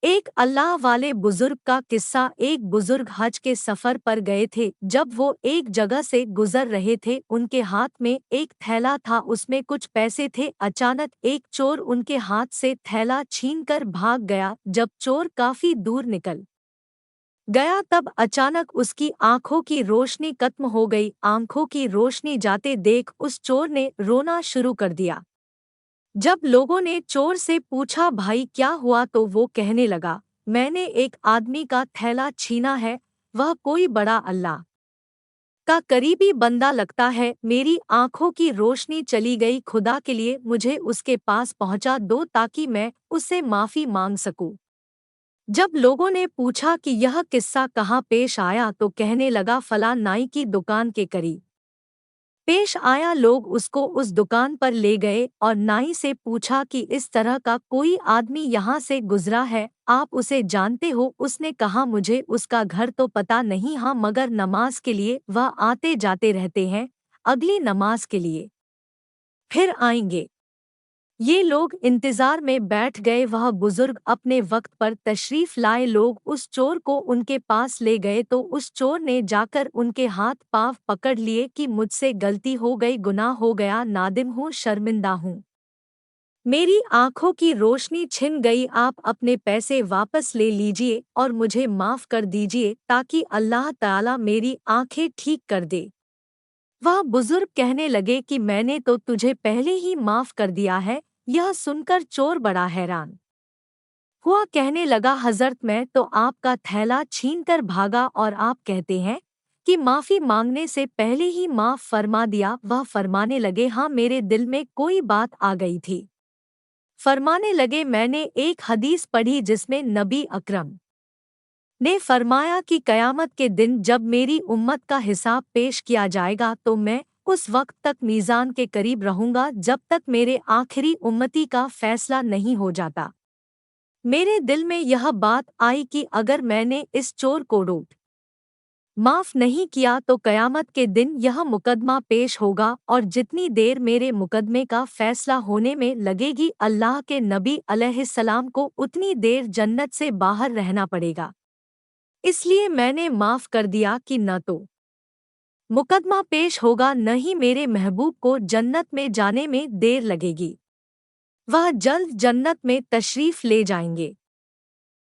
एक अल्लाह वाले बुजुर्ग का किस्सा। एक बुजुर्ग हज के सफर पर गए थे। जब वो एक जगह से गुजर रहे थे, उनके हाथ में एक थैला था, उसमें कुछ पैसे थे। अचानक एक चोर उनके हाथ से थैला छीनकर भाग गया। जब चोर काफी दूर निकल गया, तब अचानक उसकी आंखों की रोशनी खत्म हो गई। आंखों की रोशनी जाते देख उस चोर ने रोना शुरू कर दिया। जब लोगों ने चोर से पूछा, भाई क्या हुआ, तो वो कहने लगा, मैंने एक आदमी का थैला छीना है। वह कोई बड़ा अल्लाह का करीबी बंदा लगता है। मेरी आंखों की रोशनी चली गई। खुदा के लिए मुझे उसके पास पहुंचा दो ताकि मैं उससे माफी मांग सकूं। जब लोगों ने पूछा कि यह किस्सा कहाँ पेश आया, तो कहने लगा, फला नाई की दुकान के करीब पेश आया। लोग उसको उस दुकान पर ले गए और नाई से पूछा कि इस तरह का कोई आदमी यहाँ से गुजरा है, आप उसे जानते हो? उसने कहा, मुझे उसका घर तो पता नहीं, हाँ मगर नमाज के लिए वह आते जाते रहते हैं, अगली नमाज के लिए फिर आएंगे। ये लोग इंतजार में बैठ गए। वह बुजुर्ग अपने वक्त पर तशरीफ लाए। लोग उस चोर को उनके पास ले गए तो उस चोर ने जाकर उनके हाथ पांव पकड़ लिए कि मुझसे गलती हो गई, गुनाह हो गया, नादिम हूँ, शर्मिंदा हूँ, मेरी आंखों की रोशनी छिन गई। आप अपने पैसे वापस ले लीजिए और मुझे माफ कर दीजिए ताकि अल्लाह ताला मेरी आंखें ठीक कर दे। वह बुजुर्ग कहने लगे कि मैंने तो तुझे पहले ही माफ कर दिया है। यह सुनकर चोर बड़ा हैरान हुआ, कहने लगा, हजरत मैं तो आपका थैला छीनकर भागा और आप कहते हैं कि माफी मांगने से पहले ही माफ फरमा दिया। वह फरमाने लगे, हाँ मेरे दिल में कोई बात आ गई थी। फरमाने लगे, मैंने एक हदीस पढ़ी जिसमें नबी अकरम ने फरमाया कि कयामत के दिन जब मेरी उम्मत का हिसाब पेश किया जाएगा तो मैं उस वक्त तक मीज़ान के करीब रहूंगा जब तक मेरे आखिरी उम्मती का फैसला नहीं हो जाता। मेरे दिल में यह बात आई कि अगर मैंने इस चोर को रोक माफ नहीं किया तो कयामत के दिन यह मुकदमा पेश होगा और जितनी देर मेरे मुकदमे का फैसला होने में लगेगी, अल्लाह के नबी अलैहिस्सलाम को उतनी देर जन्नत से बाहर रहना पड़ेगा। इसलिए मैंने माफ कर दिया कि न तो मुकदमा पेश होगा, न ही मेरे महबूब को जन्नत में जाने में देर लगेगी। वह जल्द जन्नत में तशरीफ ले जाएंगे।